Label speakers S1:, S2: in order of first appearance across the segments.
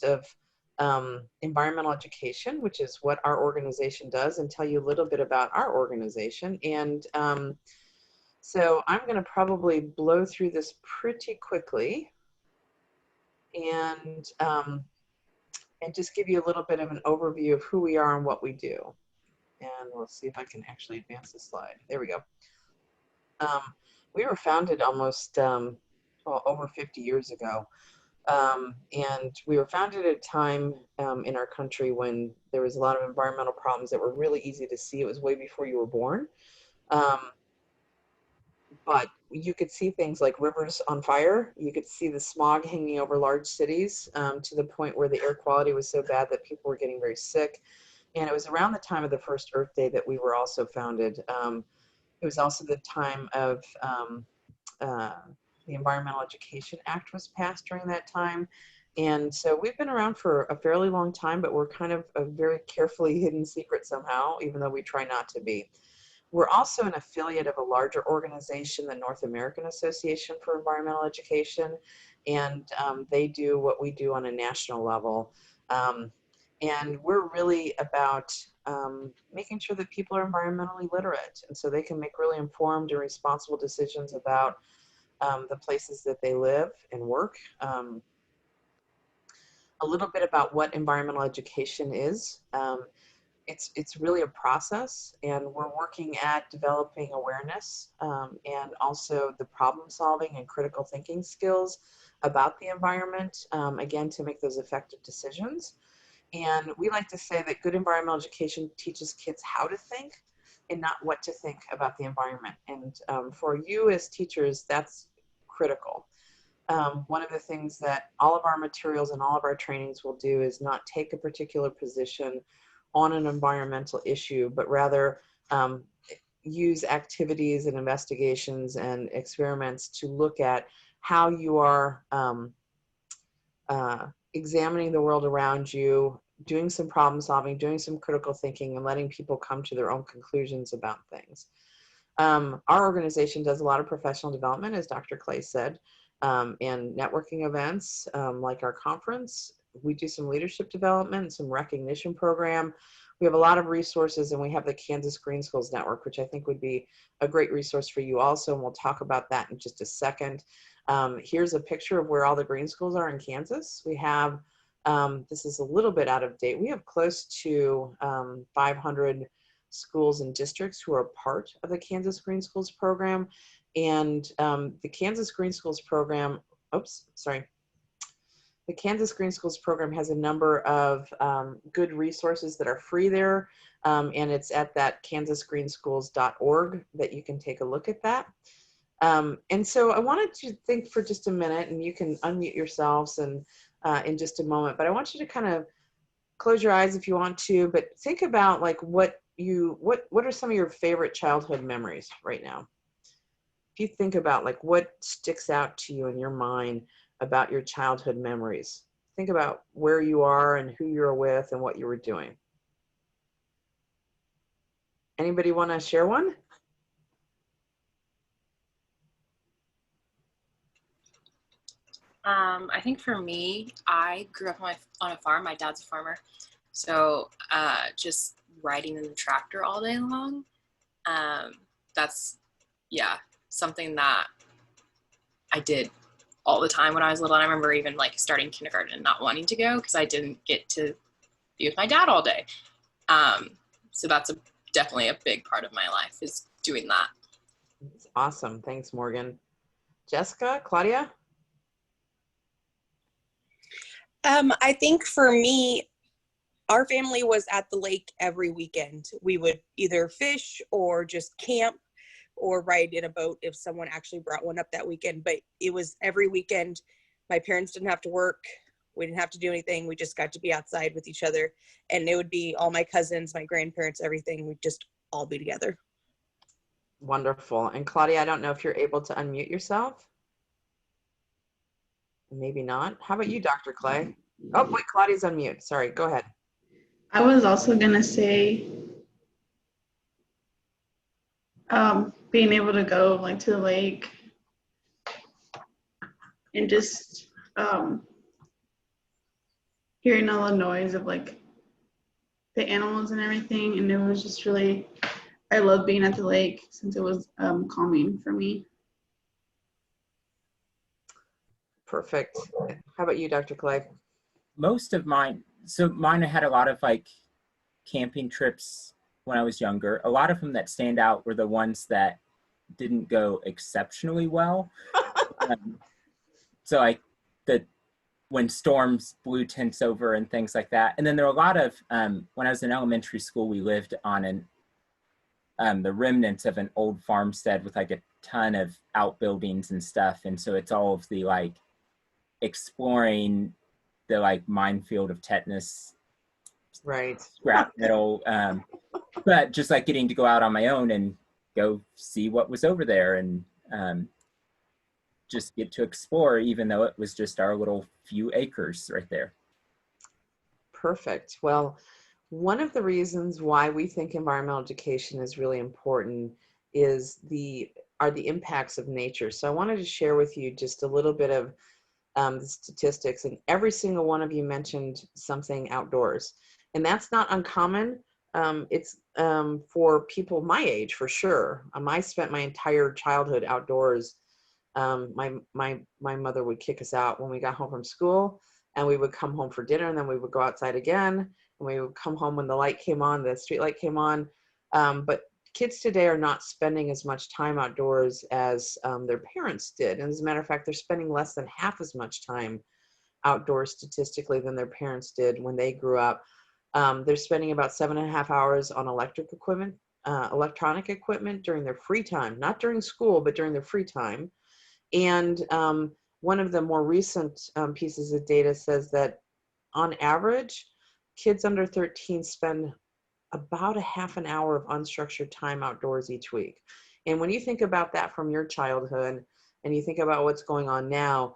S1: of environmental education, which is what our organization does, and tell you a little bit about our organization. And so I'm going to probably blow through this pretty quickly and just give you a little bit of an overview of who we are and what we do. And we'll see if I can actually advance the slide. There we go. We were founded almost well, over 50 years ago. And we were founded at a time in our country when there was a lot of environmental problems that were really easy to see. It was way before you were born. But you could see things like rivers on fire. You could see the smog hanging over large cities to the point where the air quality was so bad that people were getting very sick. And it was around the time of the first Earth Day that we were also founded. It was also the time of the Environmental Education Act was passed during that time. And so we've been around for a fairly long time, but we're kind of a very carefully hidden secret somehow, even though we try not to be. We're also an affiliate of a larger organization, the North American Association for Environmental Education, and they do what we do on a national level. And we're really about making sure that people are environmentally literate, and so they can make really informed and responsible decisions about the places that they live and work. A little bit about what environmental education is. It's really a process, and we're working at developing awareness and also the problem solving and critical thinking skills about the environment, again, to make those effective decisions. And we like to say that good environmental education teaches kids how to think and not what to think about the environment. And for you as teachers, that's critical. One of the things that all of our materials and all of our trainings will do is not take a particular position on an environmental issue, but rather use activities and investigations and experiments to look at how you are examining the world around you, doing some problem solving, doing some critical thinking, and letting people come to their own conclusions about things. Our organization does a lot of professional development, as Dr. Clay said, and networking events like our conference. We do some leadership development, some recognition program. We have a lot of resources, and we have the Kansas Green Schools Network, which I think would be a great resource for you also, and we'll talk about that in just a second. Here's a picture of where all the green schools are in Kansas. We have, this is a little bit out of date, we have close to 500 schools and districts who are part of the Kansas Green Schools program. And the Kansas Green Schools program, the Kansas Green Schools program has a number of good resources that are free there. And it's at that kansasgreenschools.org that you can take a look at that. And so I wanted to think for just a minute, and you can unmute yourselves and in just a moment, but I want you to kind of close your eyes if you want to, but think about like what are some of your favorite childhood memories right now? If you think about like what sticks out to you in your mind about your childhood memories, think about where you are and who you're with and what you were doing. Anybody want to share one?
S2: I think for me, I grew up on a farm. My dad's a farmer. So just riding in the tractor all day long, that's, yeah, something that I did all the time when I was little. And I remember even like starting kindergarten and not wanting to go because I didn't get to be with my dad all day. So that's definitely a big part of my life is doing that.
S1: That's awesome. Thanks, Morgan. Jessica, Claudia?
S3: I think for me, our family was at the lake every weekend. We would either fish or just camp or ride in a boat if someone actually brought one up that weekend. But it was every weekend. My parents didn't have to work. We didn't have to do anything. We just got to be outside with each other. And it would be all my cousins, my grandparents, everything. We'd just all be together.
S1: Wonderful. And Claudia, I don't know if you're able to unmute yourself. Maybe not. How about you, Dr. Clay? Oh, wait, Claudia's unmute. Sorry, go ahead.
S4: I was also gonna say being able to go like to the lake and just hearing all the noise of like the animals and everything, and it was just really, I love being at the lake since it was calming for me.
S1: Perfect. How about you, Dr. Clay?
S5: Most of mine had a lot of like camping trips when I was younger. A lot of them that stand out were the ones that didn't go exceptionally well. So like when storms blew tents over and things like that. And then there were a lot of, when I was in elementary school, we lived on the remnants of an old farmstead with like a ton of outbuildings and stuff. And so it's all of the like exploring the like minefield of tetanus,
S1: Right.
S5: scrap metal, but just like getting to go out on my own and go see what was over there and just get to explore, even though it was just our little few acres right there.
S1: Perfect. Well, one of the reasons why we think environmental education is really important is the impacts of nature. So I wanted to share with you just a little bit of the statistics, and every single one of you mentioned something outdoors, and that's not uncommon. It's for people my age, for sure. I spent my entire childhood outdoors. My mother would kick us out when we got home from school, and we would come home for dinner, and then we would go outside again, and we would come home when the light came on, the street light came on. But kids today are not spending as much time outdoors as their parents did. And as a matter of fact, they're spending less than half as much time outdoors statistically than their parents did when they grew up. They're spending about 7.5 hours on electronic equipment during their free time, not during school, but during their free time. And one of the more recent pieces of data says that on average, kids under 13 spend about a half an hour of unstructured time outdoors each week. And when you think about that from your childhood and you think about what's going on now,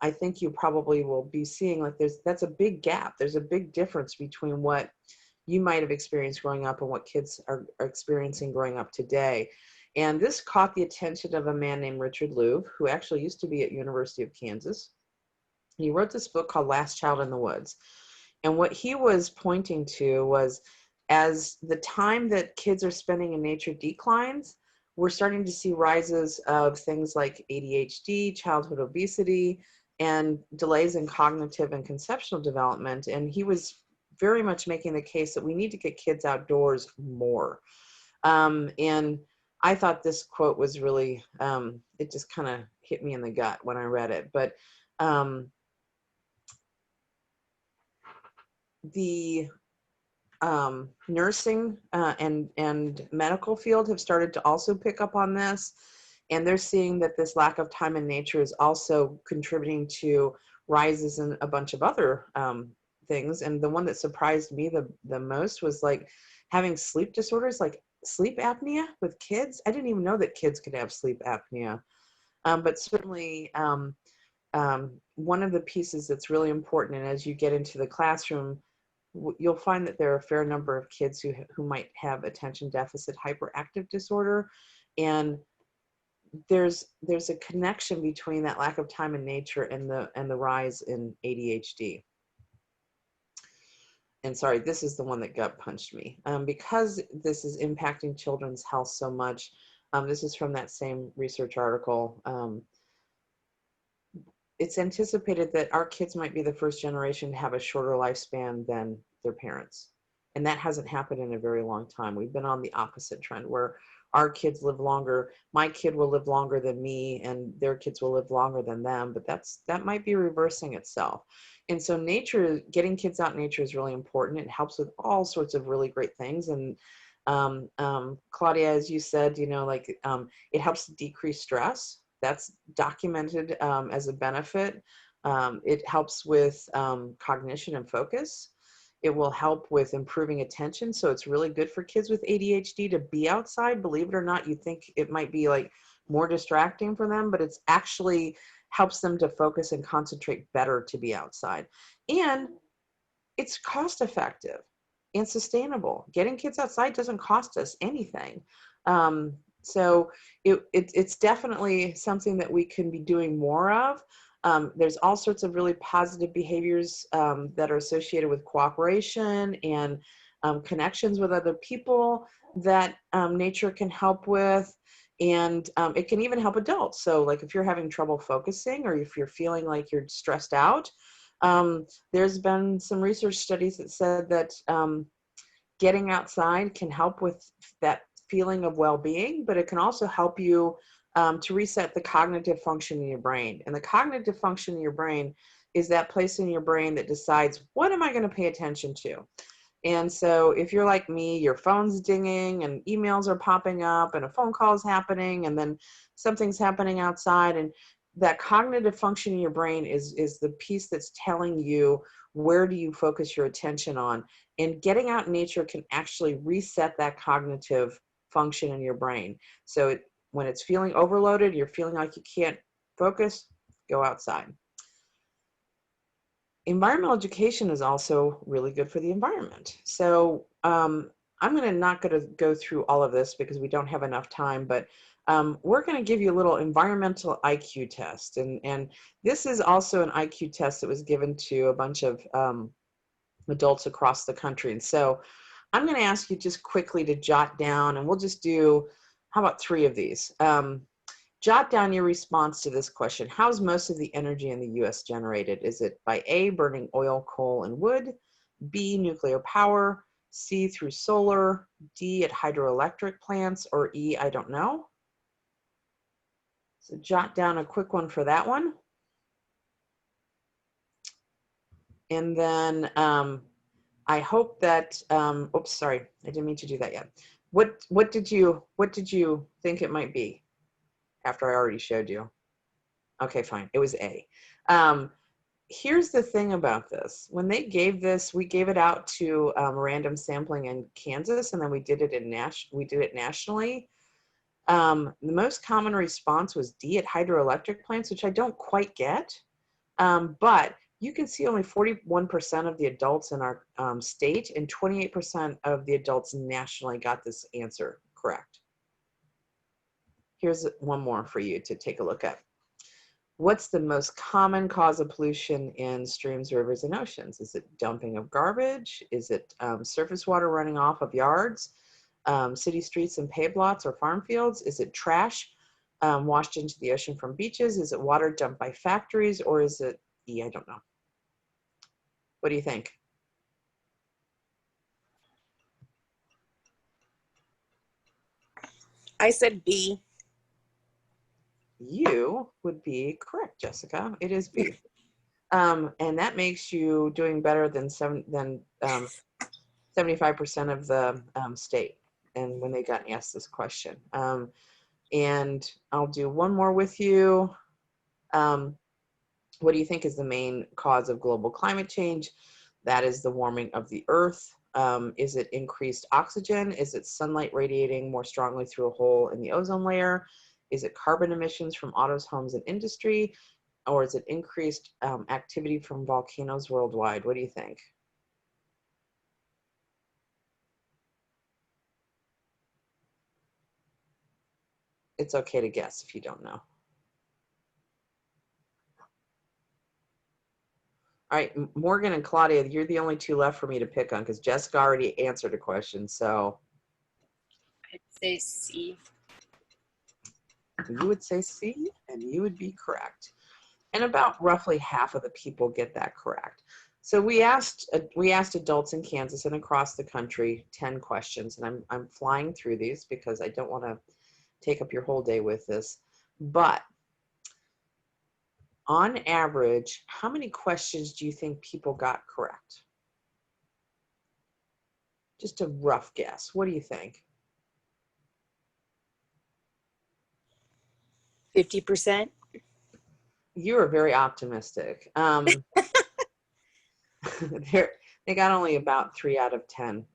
S1: I think you probably will be seeing like that's a big gap. There's a big difference between what you might have experienced growing up and what kids are experiencing growing up today. And this caught the attention of a man named Richard Louv, who actually used to be at University of Kansas. He wrote this book called Last Child in the Woods. And what he was pointing to was, as the time that kids are spending in nature declines, we're starting to see rises of things like ADHD, childhood obesity, and delays in cognitive and conceptual development. And he was very much making the case that we need to get kids outdoors more. And I thought this quote was really, it just kind of hit me in the gut when I read it. But the nursing and medical field have started to also pick up on this, and they're seeing that this lack of time in nature is also contributing to rises in a bunch of other things. And the one that surprised me the most was like having sleep disorders, like sleep apnea with kids. I didn't even know that kids could have sleep apnea, but certainly one of the pieces that's really important, and as you get into the classroom, you'll find that there are a fair number of kids who might have attention deficit hyperactive disorder, and there's a connection between that lack of time in nature and the rise in ADHD. And sorry, this is the one that gut punched me, because this is impacting children's health so much. This is from that same research article. It's anticipated that our kids might be the first generation to have a shorter lifespan than their parents. And that hasn't happened in a very long time. We've been on the opposite trend where our kids live longer. My kid will live longer than me, and their kids will live longer than them, but that might be reversing itself. And so nature, getting kids out in nature is really important. It helps with all sorts of really great things. And Claudia, as you said, it helps to decrease stress. That's documented as a benefit. It helps with cognition and focus. It will help with improving attention. So it's really good for kids with ADHD to be outside. Believe it or not, you think it might be like more distracting for them, but it's actually helps them to focus and concentrate better to be outside. And it's cost effective and sustainable. Getting kids outside doesn't cost us anything. So it's definitely something that we can be doing more of. There's all sorts of really positive behaviors that are associated with cooperation and connections with other people that nature can help with. And it can even help adults. So like if you're having trouble focusing or if you're feeling like you're stressed out, there's been some research studies that said that getting outside can help with that feeling of well-being, but it can also help you to reset the cognitive function in your brain. And the cognitive function in your brain is that place in your brain that decides, what am I going to pay attention to? And so if you're like me, your phone's dinging and emails are popping up and a phone call is happening and then something's happening outside, and that cognitive function in your brain is the piece that's telling you where do you focus your attention on. And getting out in nature can actually reset that cognitive function in your brain. So when it's feeling overloaded, you're feeling like you can't focus, go outside. Environmental education is also really good for the environment. So I'm not going to go through all of this because we don't have enough time, but we're going to give you a little environmental IQ test. And this is also an IQ test that was given to a bunch of adults across the country. And so I'm going to ask you just quickly to jot down, and we'll just do, how about 3 of these? Jot down your response to this question. How's most of the energy in the U.S. generated? Is it by A, burning oil, coal, and wood, B, nuclear power, C, through solar, D, at hydroelectric plants, or E, I don't know? So jot down a quick one for that one. And then I hope that, oops, sorry, I didn't mean to do that yet. What did you think it might be? After I already showed you. Okay, fine. It was A. Here's the thing about this. When they gave this, we gave it out to random sampling in Kansas, and then we did it nationally. The most common response was D, at hydroelectric plants, which I don't quite get. But you can see only 41% of the adults in our state and 28% of the adults nationally got this answer correct. Here's one more for you to take a look at. What's the most common cause of pollution in streams, rivers, and oceans? Is it dumping of garbage? Is it surface water running off of yards, city streets and paved lots or farm fields? Is it trash washed into the ocean from beaches? Is it water dumped by factories? Or is it E? I don't know. What do you think?
S3: I said B.
S1: You would be correct, Jessica. It is B. And that makes you doing better than 75% of the state. And when they got asked this question. And I'll do one more with you. What do you think is the main cause of global climate change? That is the warming of the earth. Is it increased oxygen? Is it sunlight radiating more strongly through a hole in the ozone layer? Is it carbon emissions from autos, homes, and industry? Or is it increased activity from volcanoes worldwide? What do you think? It's okay to guess if you don't know. All right, Morgan and Claudia, you're the only 2 left for me to pick on because Jessica already answered a question, so.
S2: I'd say C.
S1: You would say C, and you would be correct. And about roughly half of the people get that correct. So we asked adults in Kansas and across the country 10 questions, and I'm flying through these because I don't want to take up your whole day with this. But on average, how many questions do you think people got correct? Just a rough guess. What do you think?
S3: 50%.
S1: You are very optimistic. They got only about 3 out of 10.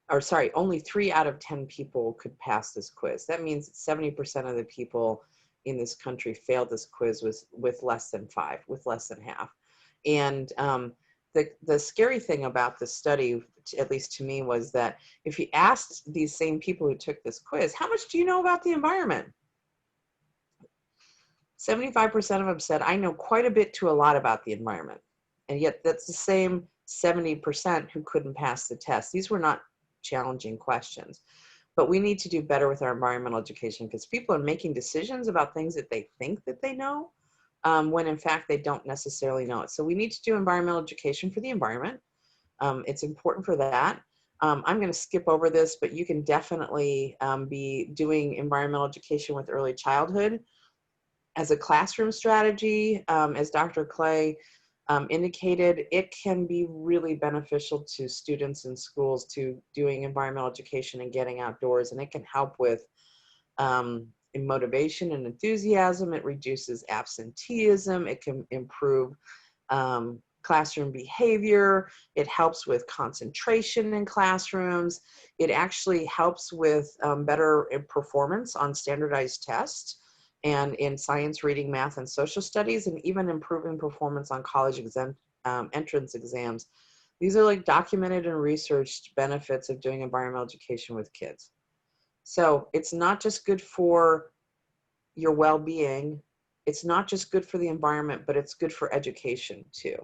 S1: Or sorry, only 3 out of 10 people could pass this quiz. That means 70% of the people in this country failed this quiz with less than 5, with less than half. And the scary thing about this study, at least to me, was that if you asked these same people who took this quiz, how much do you know about the environment? 75% of them said, I know quite a bit to a lot about the environment. And yet that's the same 70% who couldn't pass the test. These were not challenging questions. But we need to do better with our environmental education because people are making decisions about things that they think that they know, when in fact they don't necessarily know it. So we need to do environmental education for the environment. It's important for that. I'm going to skip over this, but you can definitely be doing environmental education with early childhood as a classroom strategy. As Dr. Clay indicated, it can be really beneficial to students in schools to doing environmental education and getting outdoors, and it can help with in motivation and enthusiasm. It reduces absenteeism. It can improve classroom behavior. It helps with concentration in classrooms. It actually helps with better performance on standardized tests and in science, reading, math, and social studies, and even improving performance on college entrance exams. These are like documented and researched benefits of doing environmental education with kids. So it's not just good for your well-being, it's not just good for the environment, but it's good for education too.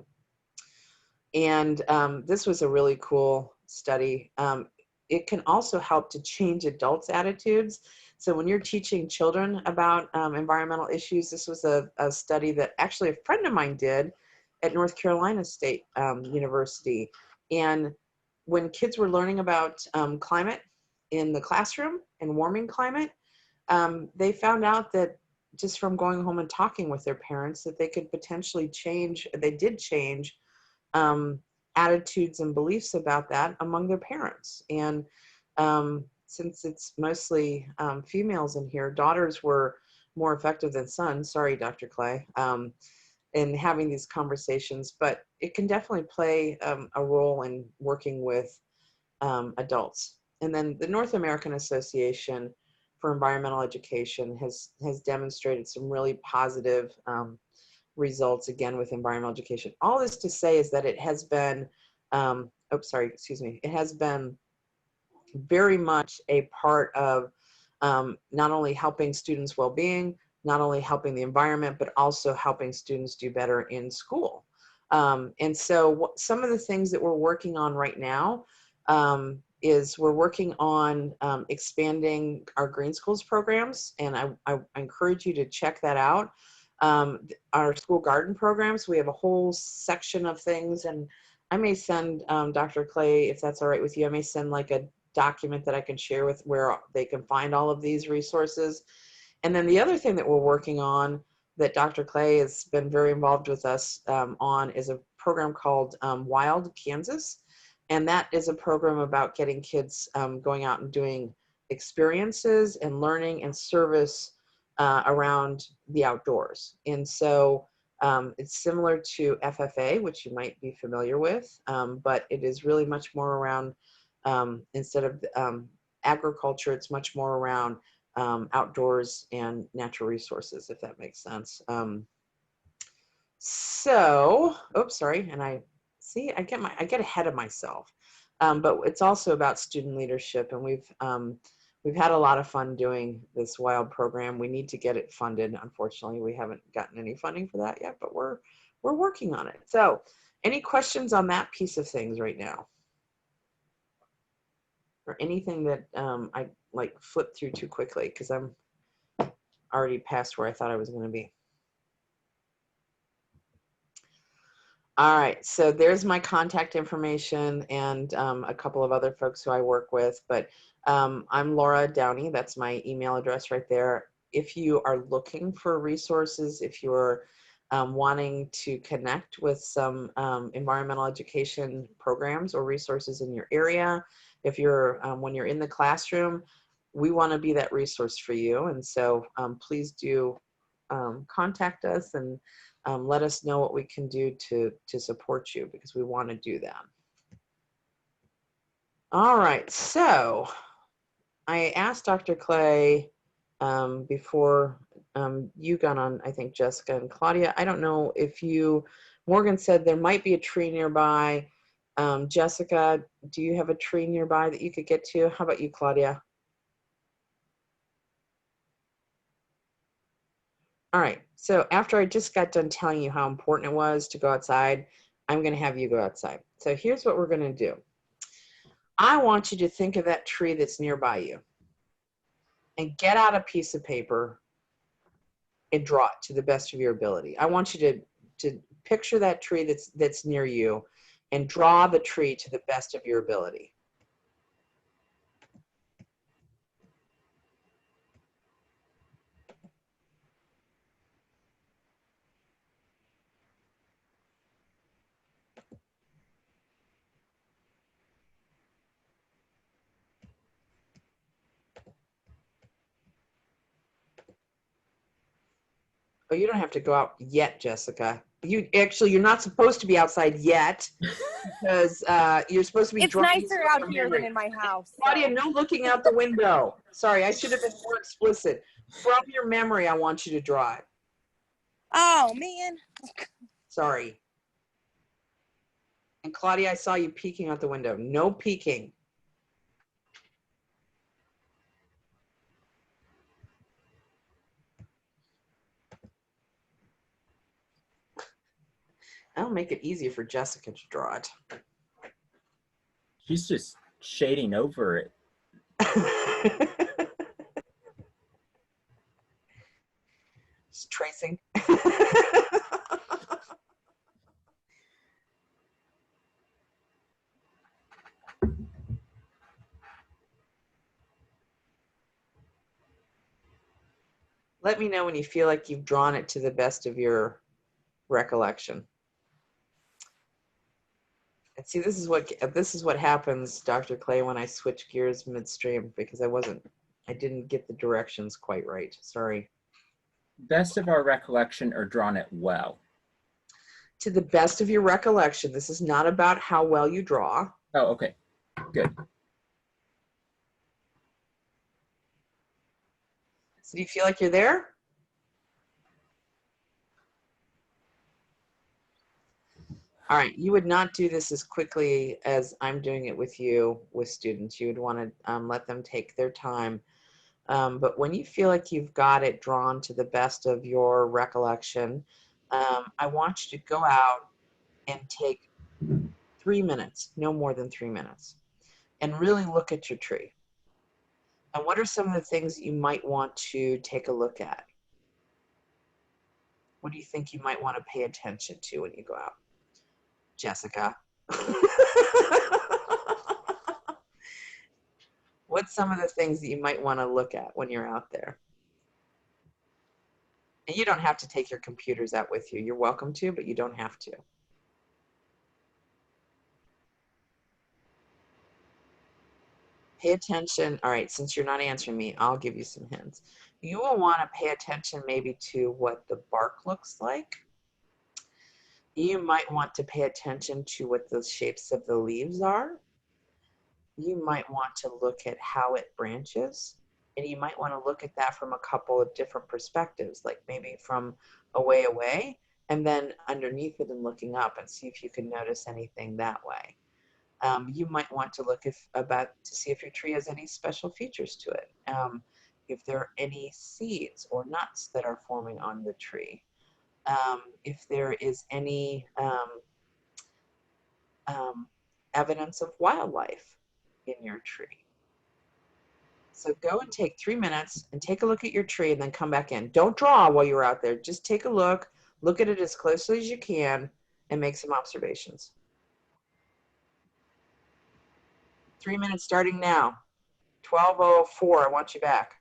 S1: And this was a really cool study. It can also help to change adults' attitudes. So when you're teaching children about environmental issues, this was a study that actually a friend of mine did at North Carolina State University. And when kids were learning about climate in the classroom and warming climate, they found out that just from going home and talking with their parents that they could potentially change, they did change attitudes and beliefs about that among their parents. And since it's mostly females in here, daughters were more effective than sons. Sorry, Dr. Clay, in having these conversations, but it can definitely play a role in working with adults. And then the North American Association for Environmental Education has demonstrated some really positive results again with environmental education. All this to say is that it has been, it has been very much a part of not only helping students' well-being, not only helping the environment, but also helping students do better in school. And so some of the things that we're working on right now is we're working on expanding our Green Schools programs, and I encourage you to check that out. Our school garden programs, we have a whole section of things, and I may send Dr. Clay, if that's all right with you, I may send like a document that I can share with where they can find all of these resources. And then the other thing that we're working on that Dr. Clay has been very involved with us on is a program called Wild Kansas. And that is a program about getting kids going out and doing experiences and learning and service around the outdoors. And so it's similar to FFA, which you might be familiar with, but it is really much more around, instead of agriculture, it's much more around outdoors and natural resources, if that makes sense. And I see, I get ahead of myself, but it's also about student leadership, and we've had a lot of fun doing this WILD program. We need to get it funded. Unfortunately, we haven't gotten any funding for that yet, but we're working on it. So, any questions on that piece of things right now, or anything that I like flipped through too quickly because I'm already past where I thought I was going to be. All right, so there's my contact information and a couple of other folks who I work with, but I'm Laura Downey. That's my email address right there. If you are looking for resources, if you're wanting to connect with some environmental education programs or resources in your area, if you're, when you're in the classroom, we want to be that resource for you. And so please do contact us and let us know what we can do to support you, because we want to do that. All right, so I asked Dr. Clay before you got on, I think Jessica and Claudia, I don't know if you, Morgan said there might be a tree nearby. Jessica, do you have a tree nearby that you could get to? How about you, Claudia? All right, So after I just got done telling you how important it was to go outside, I'm going to have you go outside. So here's what we're going to do. I want you to think of that tree that's nearby you and get out a piece of paper and draw it to the best of your ability. I want you to picture that tree that's near you and draw the tree to the best of your ability. Oh, you don't have to go out yet, Jessica. You're not supposed to be outside yet because you're supposed to be
S3: It's
S1: drawing
S3: nicer
S1: from
S3: out
S1: your
S3: here
S1: memory.
S3: than in my house.
S1: Claudia,
S3: So.
S1: no looking out the window. Sorry, I should have been more explicit. From your memory, I want you to draw it.
S3: Oh, man.
S1: Sorry. And Claudia, I saw you peeking out the window. No peeking. That'll make it easier for Jessica to draw it.
S5: She's just shading over it.
S1: Just tracing. Let me know when you feel like you've drawn it to the best of your recollection. And see, this is what happens, Dr. Clay, when I switch gears midstream because I didn't get the directions quite right. Sorry.
S5: Best of our recollection or drawn it well?
S1: To the best of your recollection. This is not about how well you draw.
S5: Oh, okay. Good.
S1: So do you feel like you're there? All right, you would not do this as quickly as I'm doing it with you with students. You would want to let them take their time. But when you feel like you've got it drawn to the best of your recollection, I want you to go out and take 3 minutes, no more than 3 minutes, and really look at your tree. And what are some of the things that you might want to take a look at? What do you think you might want to pay attention to when you go out? Jessica. What's some of the things that you might want to look at when you're out there? And you don't have to take your computers out with you. You're welcome to, but you don't have to. Pay attention. All right, since you're not answering me, I'll give you some hints. You will want to pay attention maybe to what the bark looks like. You might want to pay attention to what the shapes of the leaves are. You might want to look at how it branches. And you might want to look at that from a couple of different perspectives, like maybe from away, and then underneath it and looking up and see if you can notice anything that way. You might want to look to see if your tree has any special features to it. If there are any seeds or nuts that are forming on the tree. If there is any evidence of wildlife in your tree. So go and take 3 minutes and take a look at your tree and then come back in. Don't draw while you're out there. Just take a look at it as closely as you can, and make some observations. 3 minutes starting now. 12:04, I want you back.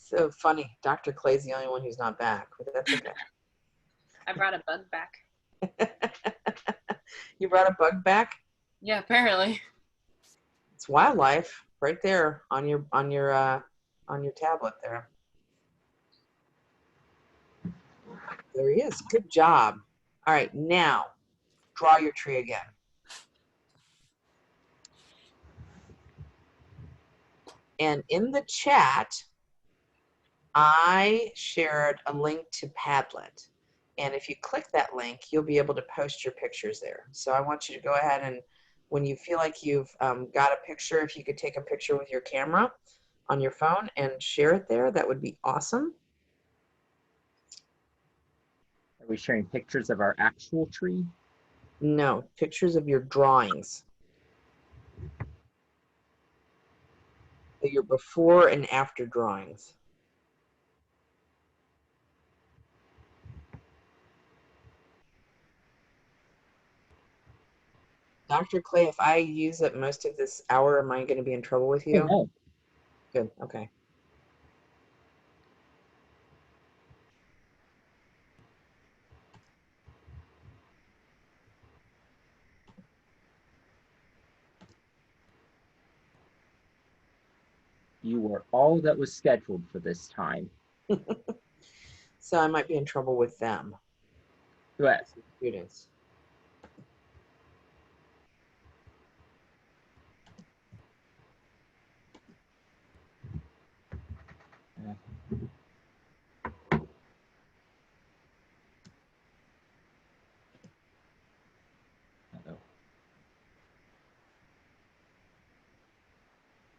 S1: So funny. Dr. Clay's the only one who's not back, but that's okay.
S2: I brought a bug back.
S1: You brought a bug back?
S2: Yeah, apparently.
S1: It's wildlife right there on your tablet there. There he is. Good job. All right, now draw your tree again. And in the chat, I shared a link to Padlet. And if you click that link, you'll be able to post your pictures there. So I want you to go ahead and when you feel like you've got a picture, if you could take a picture with your camera on your phone and share it there, that would be awesome.
S5: Are we sharing pictures of our actual tree?
S1: No, pictures of your drawings. Your before and after drawings. Dr. Clay, if I use up most of this hour, am I going to be in trouble with you?
S5: Oh, no.
S1: Good, okay.
S5: You were all that was scheduled for this time.
S1: So I might be in trouble with them.
S5: But
S1: Students.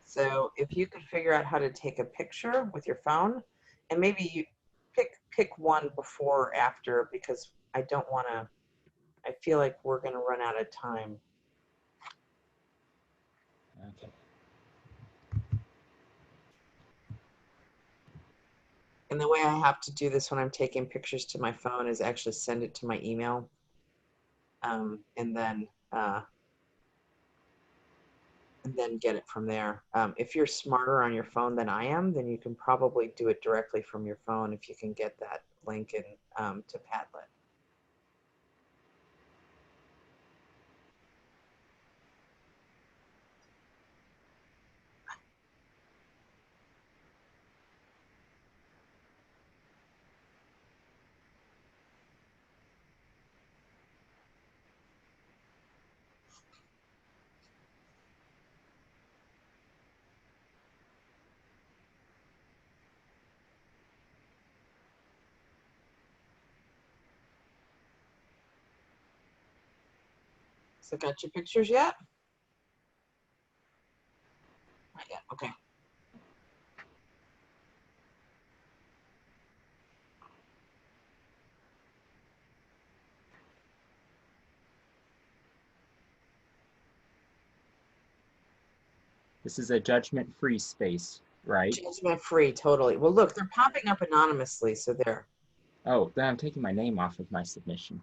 S1: So if you could figure out how to take a picture with your phone, and maybe you pick one before or after, because I don't want to, I feel like we're going to run out of time.
S5: Okay.
S1: And the way I have to do this when I'm taking pictures to my phone is actually send it to my email, and then get it from there. If you're smarter on your phone than I am, then you can probably do it directly from your phone if you can get that link in to Padlet. So got your pictures yet? Not yet, okay.
S5: This is a judgment-free space, right?
S1: Judgment free, totally. Well, look, they're popping up anonymously, so there.
S5: Oh, then I'm taking my name off of my submission.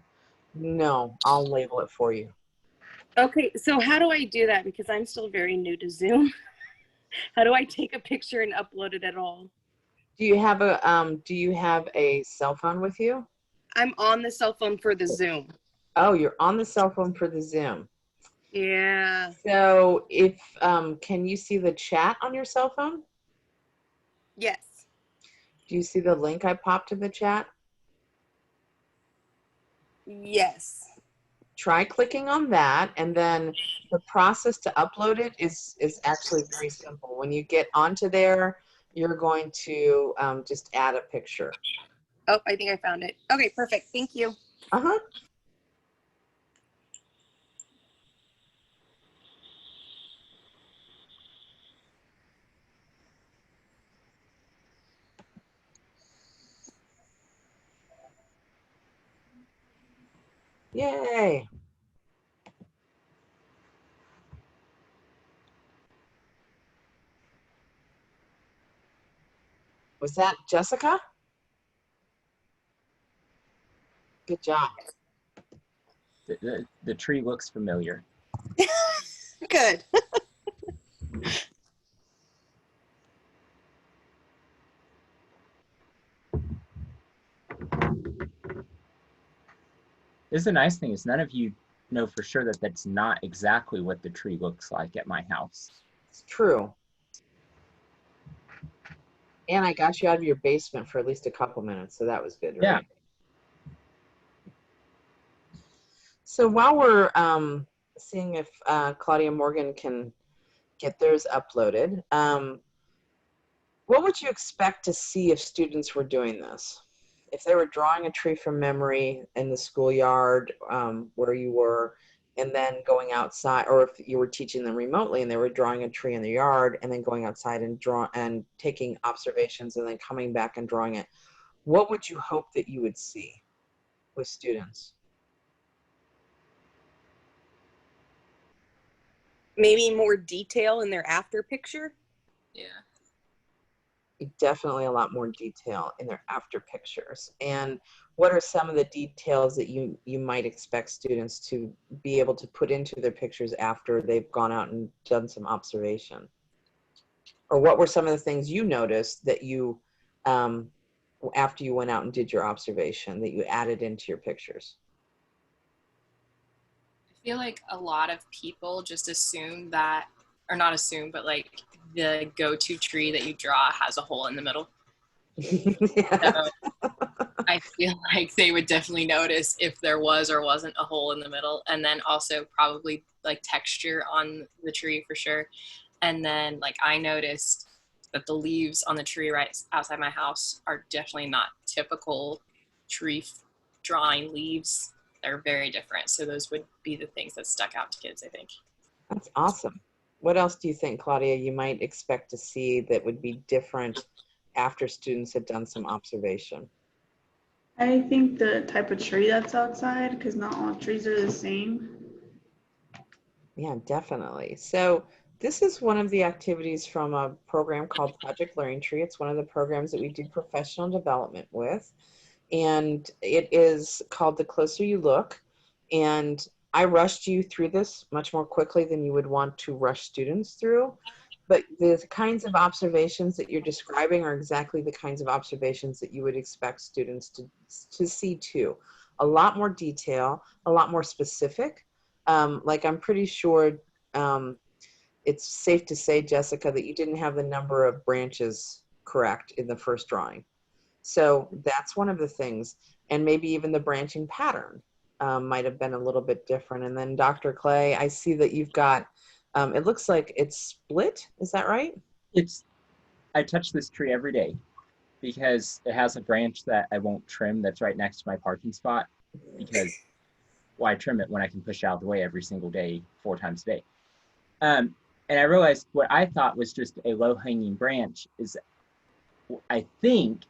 S1: No, I'll label it for you.
S3: Okay, so how do I do that? Because I'm still very new to Zoom. How do I take a picture and upload it at all?
S1: Do you have a cell phone with you?
S3: I'm on the cell phone for the Zoom.
S1: Oh, you're on the cell phone for the Zoom.
S3: Yeah.
S1: So if can you see the chat on your cell phone?
S3: Yes.
S1: Do you see the link I popped in the chat?
S3: Yes.
S1: Try clicking on that, and then the process to upload it is actually very simple. When you get onto there, you're going to just add a picture.
S3: Oh, I think I found it. Okay, perfect. Thank you.
S1: Uh-huh. Yay. Was that Jessica? Good job.
S5: The tree looks familiar.
S3: Good.
S5: This is the nice thing is none of you know for sure that that's not exactly what the tree looks like at my house.
S1: It's true. And I got you out of your basement for at least a couple minutes, so that was good, right?
S5: Yeah.
S1: So while we're seeing if Claudia Morgan can get theirs uploaded, what would you expect to see if students were doing this? If they were drawing a tree from memory in the schoolyard where you were, and then going outside, or if you were teaching them remotely and they were drawing a tree in the yard and then going outside and taking observations and then coming back and drawing it, what would you hope that you would see with students?
S3: Maybe more detail in their after picture.
S2: Yeah.
S1: Definitely a lot more detail in their after pictures. And what are some of the details that you might expect students to be able to put into their pictures after they've gone out and done some observation? Or what were some of the things you noticed that you after you went out and did your observation that you added into your pictures?
S2: I feel like a lot of people just assume that, or not assume, but like the go-to tree that you draw has a hole in the middle.
S1: Yeah.
S2: So I feel like they would definitely notice if there was or wasn't a hole in the middle. And then also probably like texture on the tree for sure. And then like I noticed that the leaves on the tree right outside my house are definitely not typical tree drawing leaves. They're very different. So those would be the things that stuck out to kids, I think.
S1: That's awesome. What else do you think, Claudia, you might expect to see that would be different after students had done some observation?
S4: I think the type of tree that's outside, because not all trees are the same.
S1: Yeah, definitely. So this is one of the activities from a program called Project Learning Tree. It's one of the programs that we do professional development with. And it is called The Closer You Look. And I rushed you through this much more quickly than you would want to rush students through. But the kinds of observations that you're describing are exactly the kinds of observations that you would expect students to see too. A lot more detail, a lot more specific. Like I'm pretty sure it's safe to say, Jessica, that you didn't have the number of branches correct in the first drawing. So that's one of the things. And maybe even the branching pattern might have been a little bit different. And then Dr. Clay, I see that you've got, it looks like it's split. Is that right?
S5: I touch this tree every day because it has a branch that I won't trim that's right next to my parking spot because why trim it when I can push it out of the way every single day, 4 times a day? And I realized what I thought was just a low-hanging branch is, I think,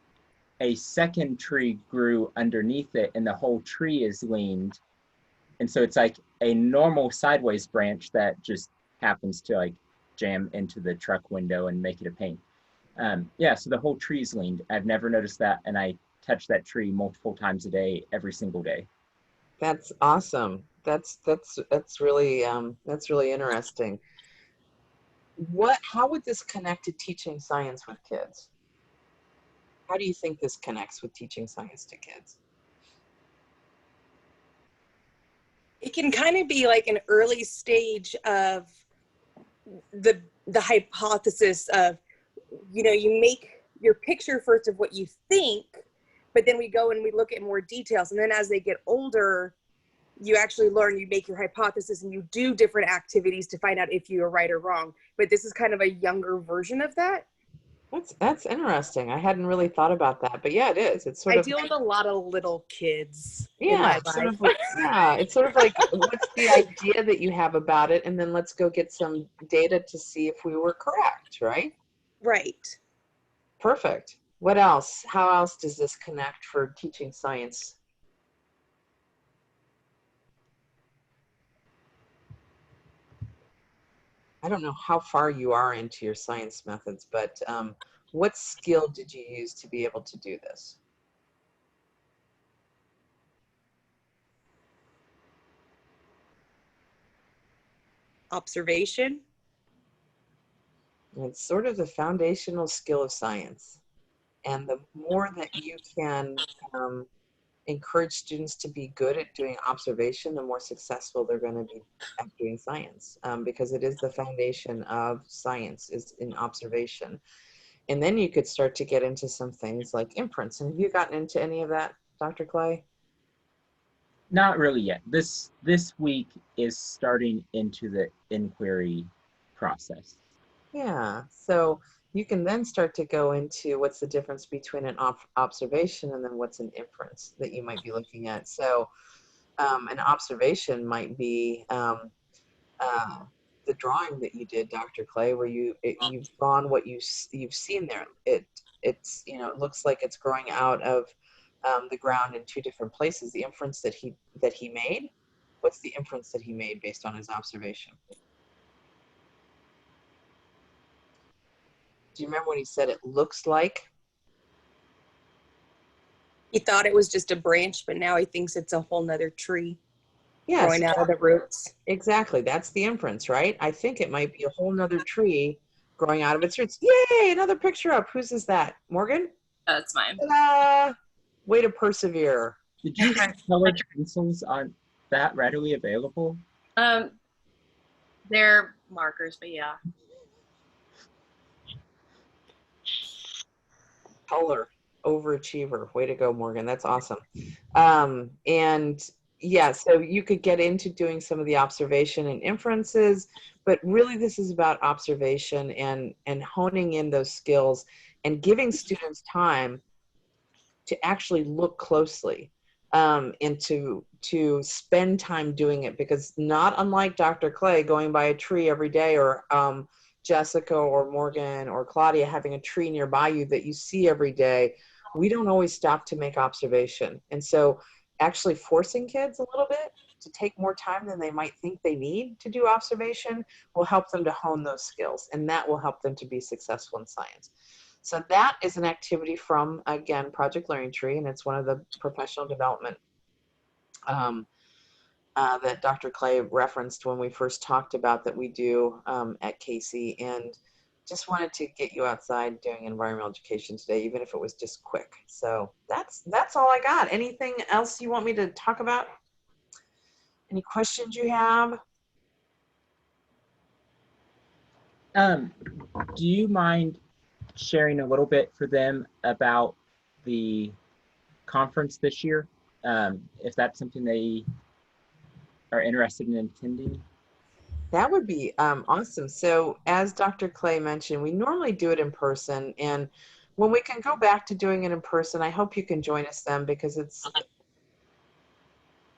S5: a second tree grew underneath it and the whole tree is leaned. And so it's like a normal sideways branch that just happens to like jam into the truck window and make it a pain. Yeah, so the whole tree's leaned. I've never noticed that, and I touch that tree multiple times a day, every single day.
S1: That's awesome. That's really interesting. How would this connect to teaching science with kids? How do you think this connects with teaching science to kids?
S3: It can kind of be like an early stage of the hypothesis of, you make your picture first of what you think, but then we go and we look at more details. And then as they get older, you actually learn, you make your hypothesis and you do different activities to find out if you are right or wrong. But this is kind of a younger version of that.
S1: That's interesting. I hadn't really thought about that, but yeah, it is. It's sort
S3: I
S1: of
S3: deal with a lot of little kids
S1: yeah,
S3: in my
S1: sort
S3: life.
S1: of like, yeah, it's sort of like what's the idea that you have about it, and then let's go get some data to see if we were correct, right?
S3: Right.
S1: Perfect. What else? How else does this connect for teaching science? I don't know how far you are into your science methods, but what skill did you use to be able to do this?
S3: Observation.
S1: It's sort of the foundational skill of science. And the more that you can encourage students to be good at doing observation, the more successful they're going to be at doing science, because it is the foundation of science is in observation. And then you could start to get into some things like inference. And have you gotten into any of that, Dr. Clay?
S5: Not really yet. This week is starting into the inquiry process.
S1: Yeah, so you can then start to go into what's the difference between an observation and then what's an inference that you might be looking at. So an observation might be the drawing that you did, Dr. Clay, where you've drawn what you've seen there. It's it looks like it's growing out of the ground in two different places. The inference that he made. What's the inference that he made based on his observation? Do you remember when he said it looks like?
S3: He thought it was just a branch, but now he thinks it's a whole nother tree
S1: Yes,
S3: growing out of the roots.
S1: exactly. That's the inference, right? I think it might be a whole nother tree growing out of its roots. Yay, another picture up. Whose is that? Morgan?
S2: That's mine.
S1: Ta-da! Way to persevere.
S5: Did you have colored pencils on that readily available?
S2: They're markers, but yeah.
S1: Color overachiever. Way to go, Morgan. That's awesome. And yeah, so you could get into doing some of the observation and inferences, but really this is about observation and honing in those skills and giving students time to actually look closely and to spend time doing it, because not unlike Dr. Clay going by a tree every day, or Jessica or Morgan or Claudia having a tree nearby you that you see every day, we don't always stop to make observation. And so actually forcing kids a little bit to take more time than they might think they need to do observation will help them to hone those skills, and that will help them to be successful in science. So that is an activity from, again, Project Learning Tree, and it's one of the professional development that Dr. Clay referenced when we first talked about that we do at KACEE, and just wanted to get you outside doing environmental education today, even if it was just quick. So that's all I got. Anything else you want me to talk about? Any questions you have?
S5: Do you mind sharing a little bit for them about the conference this year, if that's something they are interested in attending?
S1: That would be awesome. So as Dr. Clay mentioned, we normally do it in person, and when we can go back to doing it in person, I hope you can join us then, because it's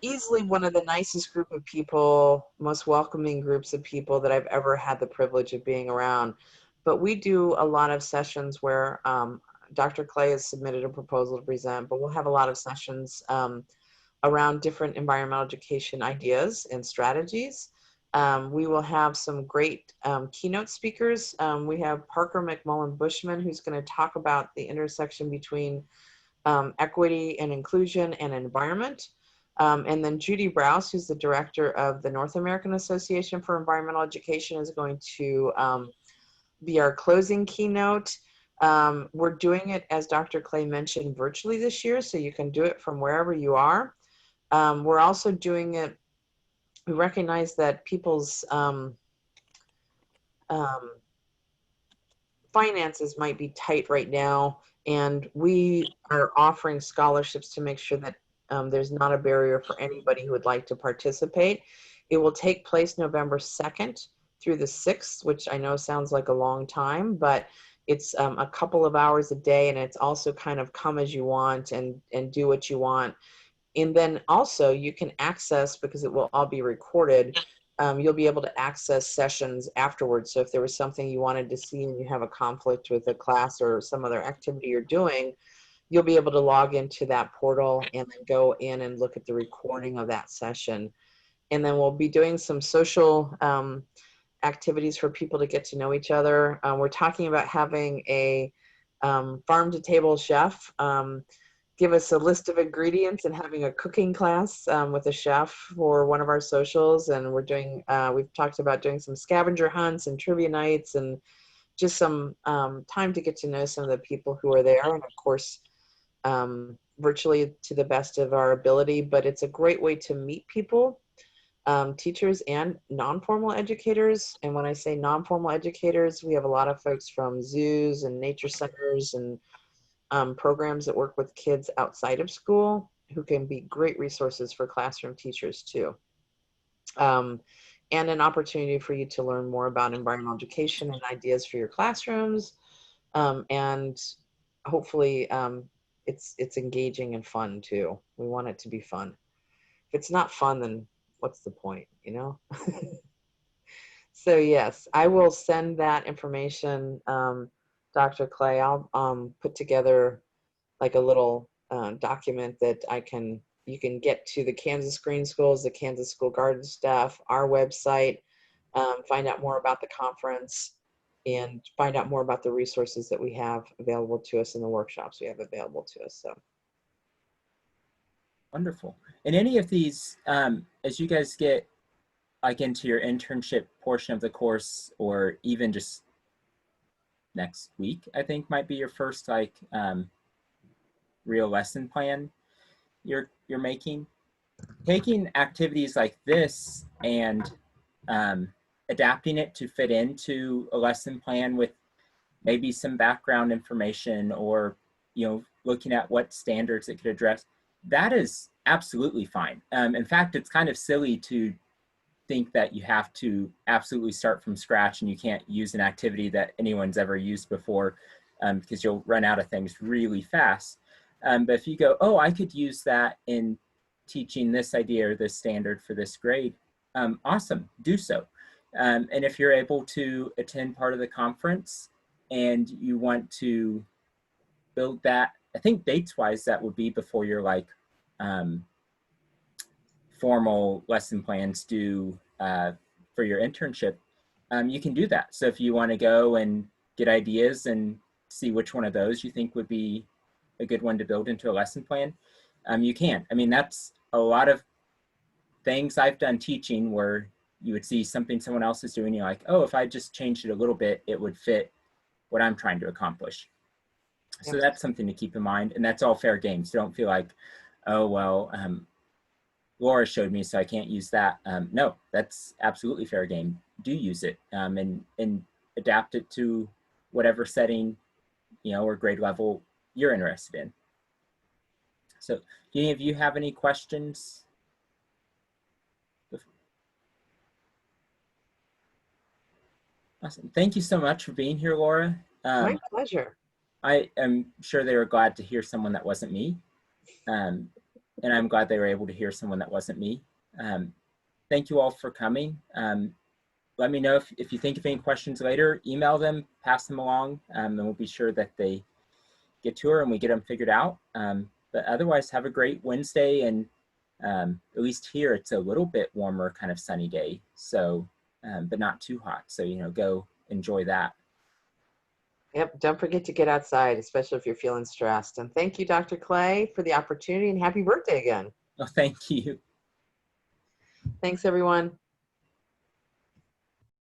S1: easily one of the nicest group of people, most welcoming groups of people that I've ever had the privilege of being around. But we do a lot of sessions where Dr. Clay has submitted a proposal to present, but we'll have a lot of sessions around different environmental education ideas and strategies. We will have some great keynote speakers. We have Parker McMullen Bushman, who's going to talk about the intersection between equity and inclusion and environment. And then Judy Browse, who's the director of the North American Association for Environmental Education, is going to be our closing keynote. We're doing it, as Dr. Clay mentioned, virtually this year, so you can do it from wherever you are. We're also doing it, we recognize that people's finances might be tight right now, and we are offering scholarships to make sure that there's not a barrier for anybody who would like to participate. It will take place November 2nd through the 6th, which I know sounds like a long time, but it's a couple of hours a day, and it's also kind of come as you want and do what you want. And then also you can access, because it will all be recorded, you'll be able to access sessions afterwards. So if there was something you wanted to see and you have a conflict with a class or some other activity you're doing, you'll be able to log into that portal and then go in and look at the recording of that session. And then we'll be doing some social activities for people to get to know each other. We're talking about having a farm to table chef give us a list of ingredients and having a cooking class with a chef for one of our socials. And we're doing, we've talked about doing some scavenger hunts and trivia nights, and just some time to get to know some of the people who are there. And of course, virtually to the best of our ability, but it's a great way to meet people, teachers and non-formal educators. And when I say non-formal educators, we have a lot of folks from zoos and nature centers and programs that work with kids outside of school who can be great resources for classroom teachers too. And an opportunity for you to learn more about environmental education and ideas for your classrooms. And hopefully it's engaging and fun too. We want it to be fun. If it's not fun, then what's the point, you know? So yes, I will send that information, Dr. Clay. I'll put together like a little document that you can get to the Kansas Green Schools, the Kansas School Garden staff, our website, find out more about the conference, and find out more about the resources that we have available to us in the workshops we have available to us. So
S5: Wonderful. And any of these, as you guys get like into your internship portion of the course, or even just next week, I think might be your first like real lesson plan you're making. Taking activities like this and adapting it to fit into a lesson plan with maybe some background information, or looking at what standards it could address, that is absolutely fine. In fact, it's kind of silly to think that you have to absolutely start from scratch and you can't use an activity that anyone's ever used before, because you'll run out of things really fast. But if you go, oh, I could use that in teaching this idea or this standard for this grade, awesome, do so. And if you're able to attend part of the conference and you want to build that, I think dates-wise, that would be before your like formal lesson plans due for your internship. You can do that. So if you want to go and get ideas and see which one of those you think would be a good one to build into a lesson plan, you can. I mean, that's a lot of things I've done teaching where you would see something someone else is doing, you're like, oh, if I just changed it a little bit, it would fit what I'm trying to accomplish. Yep. So that's something to keep in mind, and that's all fair game. So don't feel like, oh, well, Laura showed me, so I can't use that. No, that's absolutely fair game. Do use it and adapt it to whatever setting, or grade level you're interested in. So do any of you have any questions? Awesome. Thank you so much for being here, Laura.
S1: My pleasure.
S5: I am sure they were glad to hear someone that wasn't me. And I'm glad they were able to hear someone that wasn't me. Thank you all for coming. Let me know if you think of any questions later, email them, pass them along, and we'll be sure that they get to her and we get them figured out. But otherwise, have a great Wednesday. And at least here, it's a little bit warmer, kind of sunny day. So, but not too hot. So, go enjoy that.
S1: Yep. Don't forget to get outside, especially if you're feeling stressed. And thank you, Dr. Clay, for the opportunity, and happy birthday again.
S5: Oh, thank you.
S1: Thanks, everyone.